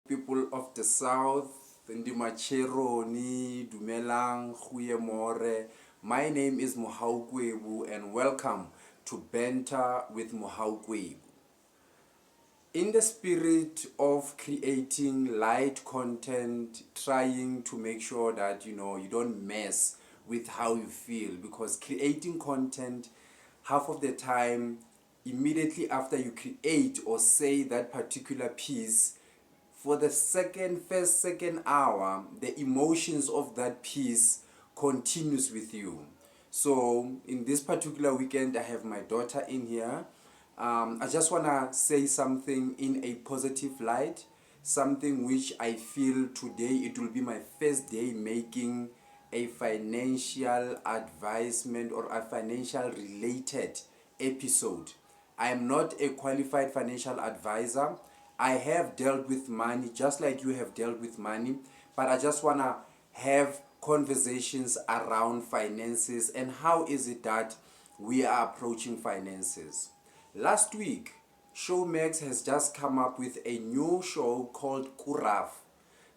people of the South, Ndimacheroni, Dumelang, More. My name is Mohaukwebu and welcome to Banter with Mohaukwebu. In the spirit of creating light content, trying to make sure that you don't mess with how you feel, because creating content half of the time, immediately after you create or say that particular piece, for the first second hour, the emotions of that piece continues with you. So in this particular weekend, I have my daughter in here. I just want to say something in a positive light, something which I feel today it will be my first day making a financial advisement or a financial related episode. I am not a qualified financial advisor. I have dealt with money just like you have dealt with money, but I just want to have conversations around finances and how is it that we are approaching finances. Last week, Showmax has just come up with a new show called Kuraf.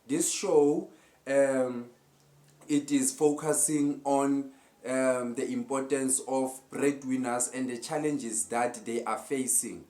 This show, it is focusing on the importance of breadwinners and the challenges that they are facing.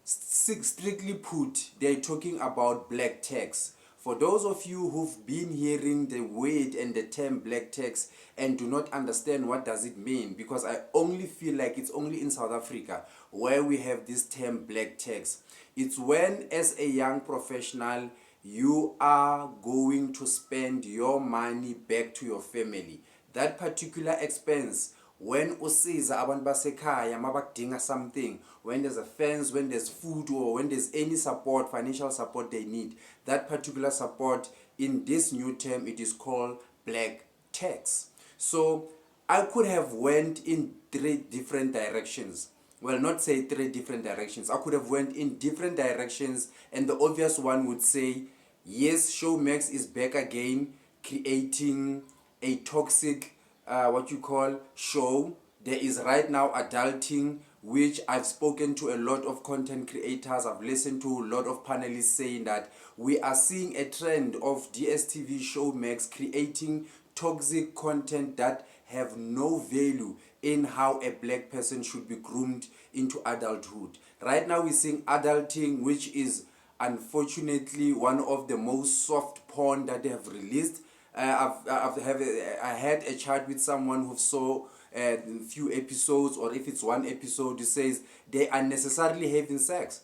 Strictly put, they're talking about black tax. For those of you who've been hearing the word and the term black tax and do not understand what does it mean, because I only feel like it's only in South Africa where we have this term black tax. It's when, as a young professional, you are going to spend your money back to your family. That particular expense, when usiza abantu basekhaya mabakudinga something, when there's a fence, when there's food, or when there's any support, financial support they need, that particular support, in this new term, it is called black tax. So I could have went in three different directions. Well, not say three different directions. I could have went in different directions, and the obvious one would say, yes, Showmax is back again, creating a toxic what you call show. There is right now adulting, which I've spoken to a lot of content creators, I've listened to a lot of panelists saying that we are seeing a trend of DSTV Showmax creating toxic content that have no value in how a black person should be groomed into adulthood. Right now we're seeing adulting, which is unfortunately one of the most soft porn that they have released. I had a chat with someone who saw a few episodes, or if it's one episode, who says they are necessarily having sex.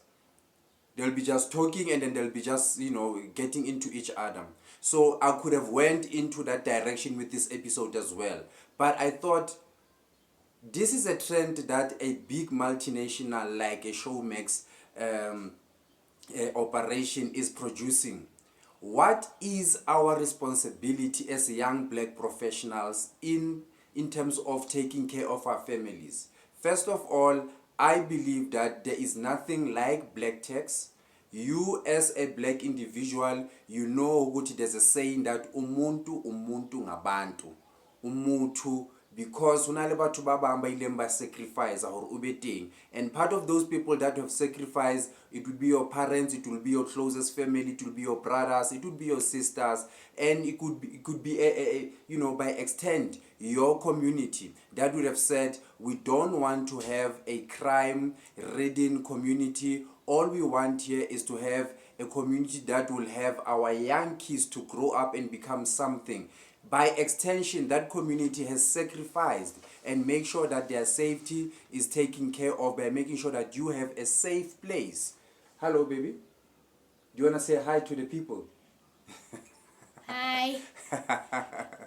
They'll be just talking and then they'll be just getting into each other. So I could have went into that direction with this episode as well, but I thought this is a trend that a big multinational like a Showmax operation is producing. What is our responsibility as young black professionals in terms of taking care of our families? First of all, I believe that there is nothing like black tax. You as a black individual, you know ukuthi there's a saying that umuntu ngabantu. Umuntu, because unale batho ba bang ba ileng ba sacrifice hore o be teng, and part of those people that have sacrificed, it will be your parents, it will be your closest family, it will be your brothers, it will be your sisters, and it could be by extent your community that would have said, we don't want to have a crime ridden community. All we want here is to have a community that will have our young kids to grow up and become something. By extension, that community has sacrificed and make sure that their safety is taken care of by making sure that you have a safe place. Hello, baby. Do you want to say hi to the people? Hi.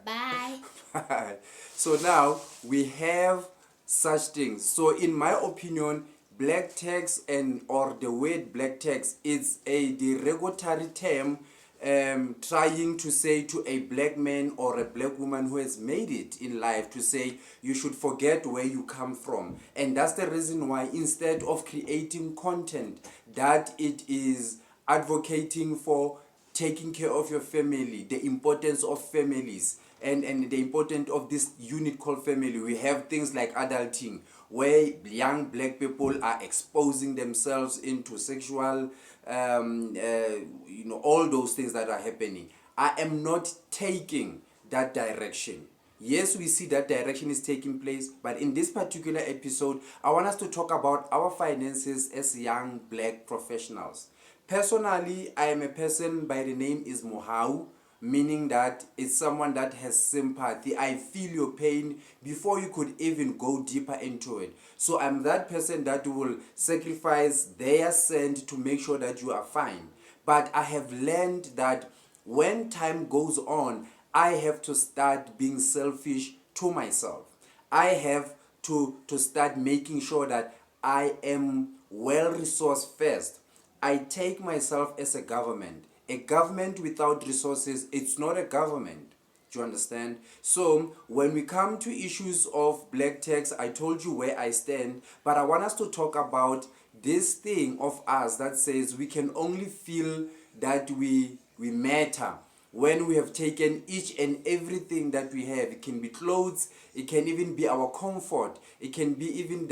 Bye. Bye. So now we have such things. So in my opinion, black tax or the word black tax is a derogatory term trying to say to a black man or a black woman who has made it in life, to say you should forget where you come from. And that's the reason why, instead of creating content that it is advocating for taking care of your family, the importance of families, and the importance of this unit called family, we have things like adulting, where young black people are exposing themselves into sexual, all those things that are happening. I am not taking that direction. Yes, we see that direction is taking place, but in this particular episode, I want us to talk about our finances as young black professionals. Personally, I am a person by the name is Mohau, meaning that it's someone that has sympathy. I feel your pain before you could even go deeper into it. So I'm that person that will sacrifice their cent to make sure that you are fine. But I have learned that when time goes on, I have to start being selfish to myself. I have to start making sure that I am well resourced first. I take myself as a government. A government without resources, it's not a government. Do you understand? So when we come to issues of black tax, I told you where I stand, but I want us to talk about this thing of us that says we can only feel that we matter when we have taken each and everything that we have. It can be clothes, it can even be our comfort, it can be even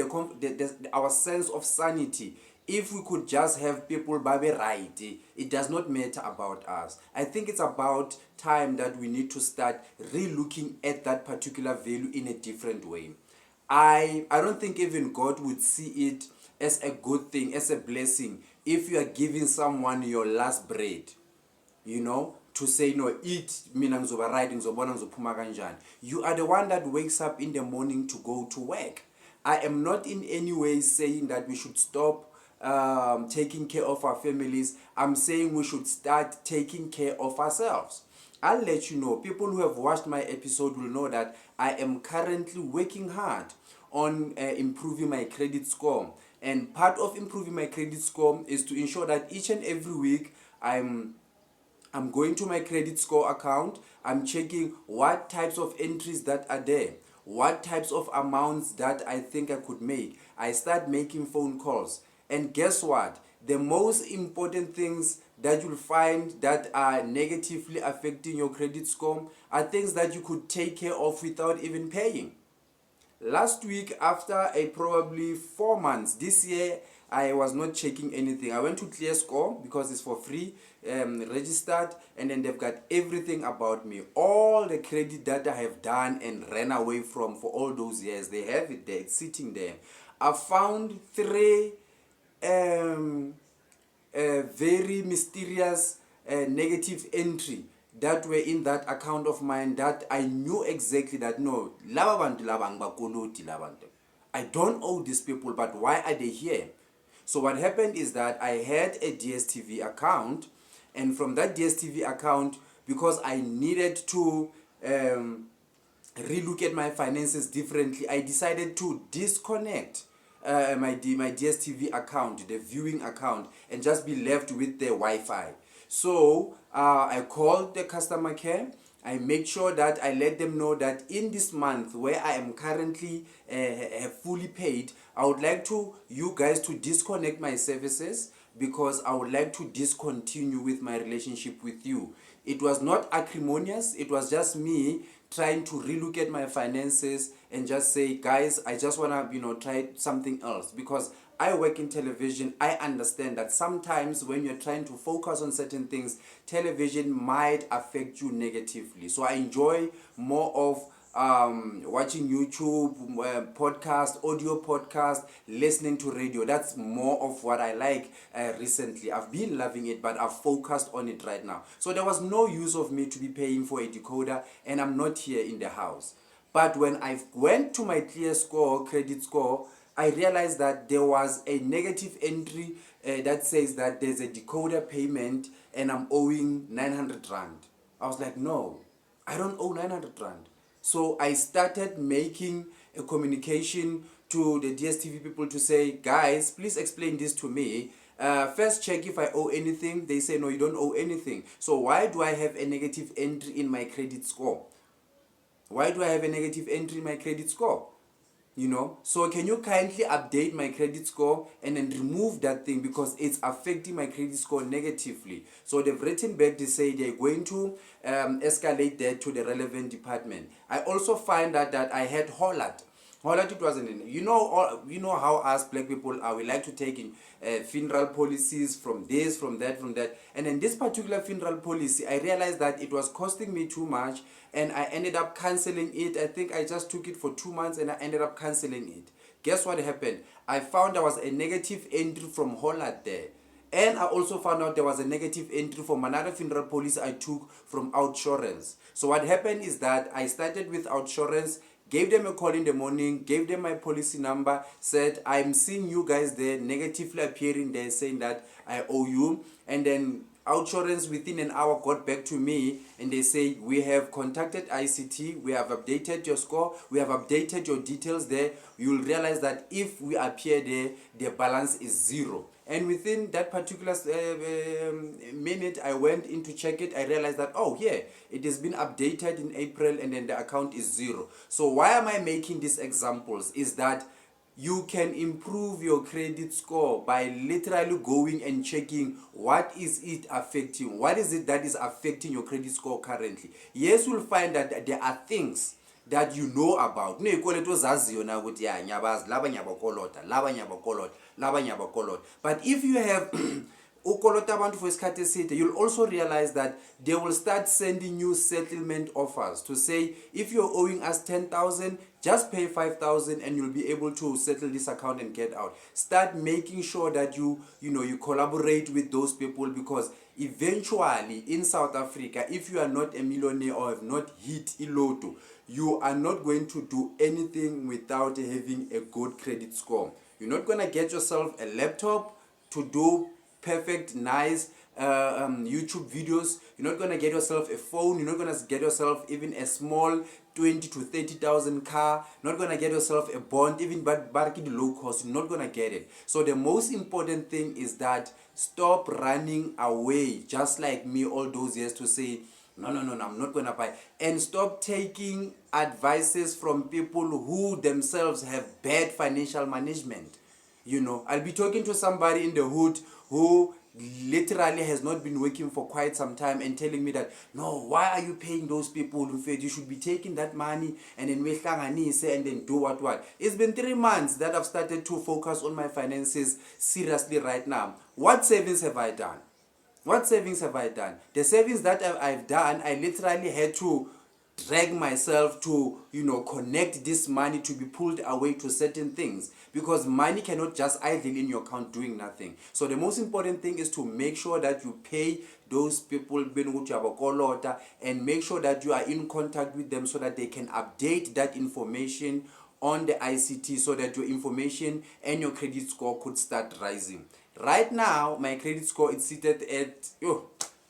our sense of sanity. If we could just have people babe right, it does not matter about us. I think it's about time that we need to start re-looking at that particular value in a different way. I don't think even God would see it as a good thing, as a blessing, if you are giving someone your last bread, to say no, eat, mina ngizoba right, ngizobona ngizophuma kanjani. You are the one that wakes up in the morning to go to work. I am not in any way saying that we should stop taking care of our families. I'm saying we should start taking care of ourselves. I'll let you know, people who have watched my episode will know that I am currently working hard on improving my credit score. And part of improving my credit score is to ensure that each and every week I'm going to my credit score account. I'm checking what types of entries that are there, what types of amounts that I think I could make. I start making phone calls. And guess what? The most important things that you'll find that are negatively affecting your credit score are things that you could take care of without even paying. Last week, after a probably 4 months, this year I was not checking anything. I went to Clear Score because it's for free, registered, and then they've got everything about me. All the credit that I have done and ran away from for all those years, they have it there, it's sitting there. I found three very mysterious negative entry that were in that account of mine that I knew exactly that no, laba bantu laba angibakoloti laba bantu. I don't owe these people, but why are they here? So what happened is that I had a DSTV account, and from that DSTV account, because I needed to relook at my finances differently, I decided to disconnect my DSTV account, the viewing account, and just be left with the Wi-Fi. So I called the customer care. I make sure that I let them know that in this month where I am currently fully paid, I would like to you guys to disconnect my services because I would like to discontinue with my relationship with you. It was not acrimonious. It was just me trying to relook at my finances and just say, guys, I just want to try something else, because I work in television. I understand that sometimes when you're trying to focus on certain things, television might affect you negatively. So I enjoy more of watching YouTube, podcast, audio podcast, listening to radio. That's more of what I like recently. I've been loving it, but I've focused on it right now. So there was no use of me to be paying for a decoder, and I'm not here in the house. But when I went to my clear score, credit score, I realized that there was a negative entry that says that there's a decoder payment and I'm owing 900 rand. I was like, no, I don't owe 900 rand. So I started making a communication to the DSTV people to say, guys, please explain this to me. First check if I owe anything. They say, no, you don't owe anything. So why do I have a negative entry in my credit score? Why do I have a negative entry in my credit score? So can you kindly update my credit score and then remove that thing, because it's affecting my credit score negatively. So they've written back to say they're going to escalate that to the relevant department. I also find that I had hollered All that it wasn't in. You know how us black people are. We like to take in funeral policies from this, from that, from that. And in this particular funeral policy, I realized that it was costing me too much, and I ended up canceling it. I think I just took it for 2 months, and I ended up canceling it. Guess what happened? I found there was a negative entry from Holland there. And I also found out there was a negative entry from another funeral policy I took from Outsurance. So what happened is that I started with Outsurance, gave them a call in the morning, gave them my policy number, said, I'm seeing you guys there negatively appearing there saying that I owe you. And then Outsurance within an hour got back to me and they say, we have contacted ICT, we have updated your score, we have updated your details there. You'll realize that if we appear there, the balance is zero. And within that particular minute I went in to check it, I realized that, oh yeah, it has been updated in April and then the account is zero. So why am I making these examples is that you can improve your credit score by literally going and checking what is it affecting, what is it that is affecting your credit score currently. Yes, you'll find that there are things that you know about. But if you have ukolota abantu for isikhathi eside, you'll also realize that they will start sending you settlement offers to say, if you're owing us 10,000, just pay 5,000 and you'll be able to settle this account and get out. Start making sure that you collaborate with those people, because eventually in South Africa, if you are not a millionaire or have not hit iloto, you are not going to do anything without having a good credit score. You're not going to get yourself a laptop to do perfect, nice YouTube videos. You're not going to get yourself a phone. You're not going to get yourself even a small 20 to 30,000 car. You're not going to get yourself a bond, even but low cost. You're not going to get it. So the most important thing is that stop running away, just like me all those years, to say, no, I'm not going to buy. And stop taking advices from people who themselves have bad financial management. I'll be talking to somebody in the hood who literally has not been working for quite some time and telling me that, no, why are you paying those people who said you should be taking that money and then and then do what. It's been 3 months that I've started to focus on my finances seriously right now. What savings have I done? What savings have I done? The savings that I've done, I literally had to drag myself to, connect this money to be pulled away to certain things, because money cannot just idle in your account doing nothing. So the most important thing is to make sure that you pay those people and make sure that you are in contact with them so that they can update that information on the ICT, so that your information and your credit score could start rising. Right now, my credit score is seated at,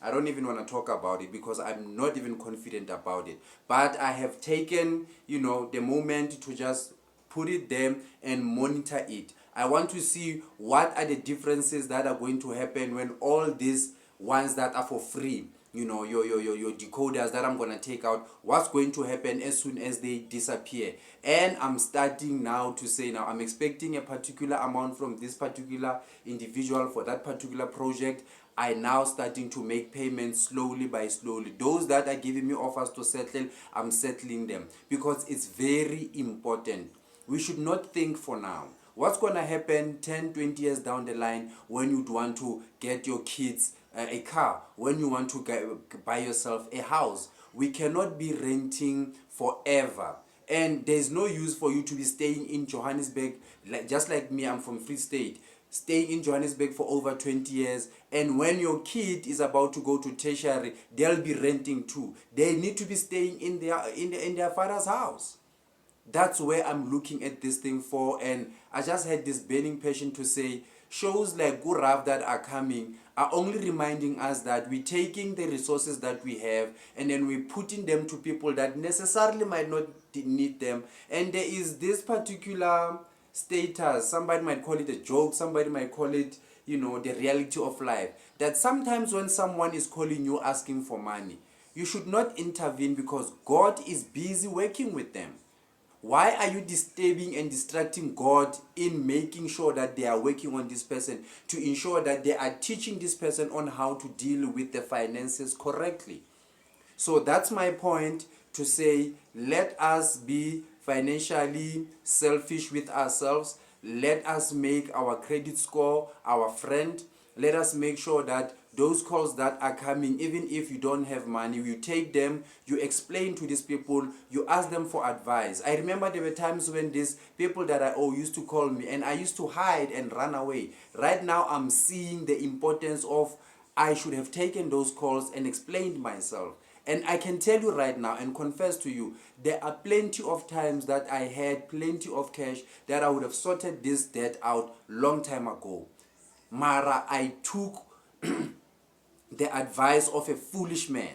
I don't even want to talk about it because I'm not even confident about it. But I have taken, the moment to just put it there and monitor it. I want to see what are the differences that are going to happen when all these ones that are for free, your decoders that I'm going to take out, what's going to happen as soon as they disappear. And I'm starting now to say, now I'm expecting a particular amount from this particular individual for that particular project. I now starting to make payments slowly by slowly. Those that are giving me offers to settle, I'm settling them, because it's very important. We should not think for now. What's going to happen 10, 20 years down the line when you'd want to get your kids a car, when you want to buy yourself a house? We cannot be renting forever. And there's no use for you to be staying in Johannesburg, just like me, I'm from Free State, staying in Johannesburg for over 20 years, and when your kid is about to go to tertiary, they'll be renting too. They need to be staying in their father's house. That's where I'm looking at this thing for. And I just had this burning passion to say, shows like Gurav that are coming are only reminding us that we're taking the resources that we have and then we're putting them to people that necessarily might not need them. And there is this particular status, somebody might call it a joke, somebody might call it, the reality of life, that sometimes when someone is calling you asking for money, you should not intervene, because God is busy working with them. Why are you disturbing and distracting God in making sure that they are working on this person, to ensure that they are teaching this person on how to deal with the finances correctly? So that's my point, to say, let us be financially selfish with ourselves. Let us make our credit score our friend. Let us make sure that those calls that are coming, even if you don't have money, you take them, you explain to these people, you ask them for advice. I remember there were times when these people that I owe used to call me and I used to hide and run away. Right now I'm seeing the importance of I should have taken those calls and explained myself. And I can tell you right now and confess to you, there are plenty of times that I had plenty of cash that I would have sorted this debt out long time ago. Mara, I took the advice of a foolish man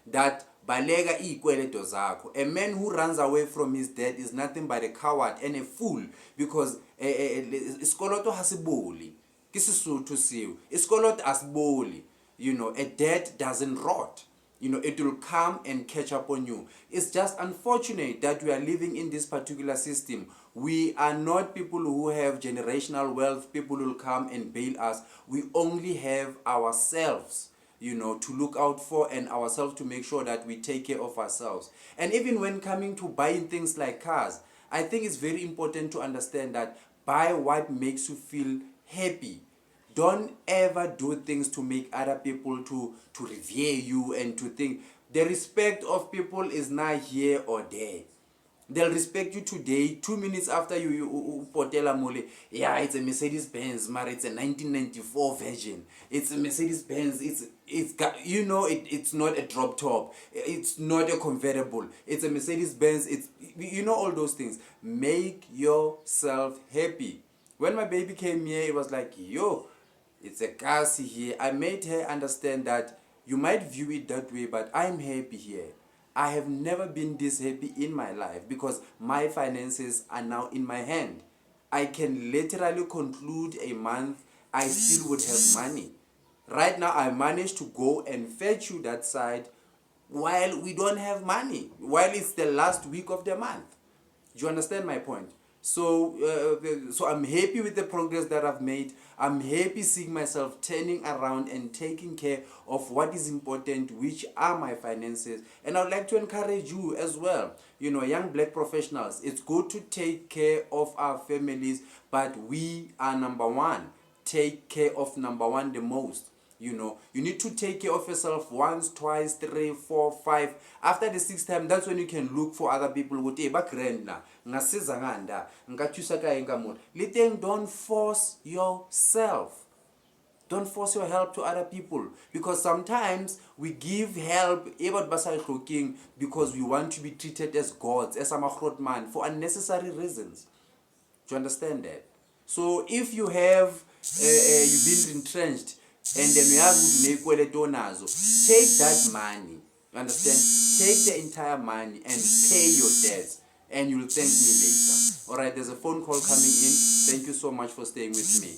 that balega ikweleto zakho. A man who runs away from his debt is nothing but a coward and a fool, because iskoloto hasiboli. Kisisutu siu. Iskoloto asboli. You know, a debt doesn't rot. You know, it will come and catch up on you. It's just unfortunate that we are living in this particular system. We are not people who have generational wealth, people who will come and bail us. We only have ourselves, you know, to look out for, and ourselves to make sure that we take care of ourselves. And even when coming to buying things like cars, I think it's very important to understand that buy what makes you feel happy. Don't ever do things to make other people to revere you and to think. The respect of people is not here or there. They'll respect you today, 2 minutes after you potela mole. Yeah, it's a Mercedes Benz, but it's a 1994 version. It's a Mercedes Benz. It's got, you know, it's not a drop top. It's not a convertible. It's a Mercedes Benz. It's, you know, all those things. Make yourself happy. When my baby came here, it was like, yo, it's a Kasi here. I made her understand that you might view it that way, but I'm happy here. I have never been this happy in my life because my finances are now in my hand. I can literally conclude a month, I still would have money. Right now, I managed to go and fetch you that side while we don't have money, while it's the last week of the month. Do you understand my point? So I'm happy with the progress that I've made. I'm happy seeing myself turning around and taking care of what is important, which are my finances. And I would like to encourage you as well, you know, young black professionals. It's good to take care of our families, but we are number one. Take care of number one the most. You know, you need to take care of yourself once, twice, 3, 4, 5. After the 6th time, that's when you can look for other people. Don't force yourself. Don't force your help to other people, because sometimes we give help because we want to be treated as gods, as a man, for unnecessary reasons. Do you understand that? So if you have you've been entrenched and then you have to take that money. You understand? Take the entire money and pay your debts, and you'll thank me later. Alright, there's a phone call coming in. Thank you so much for staying with me.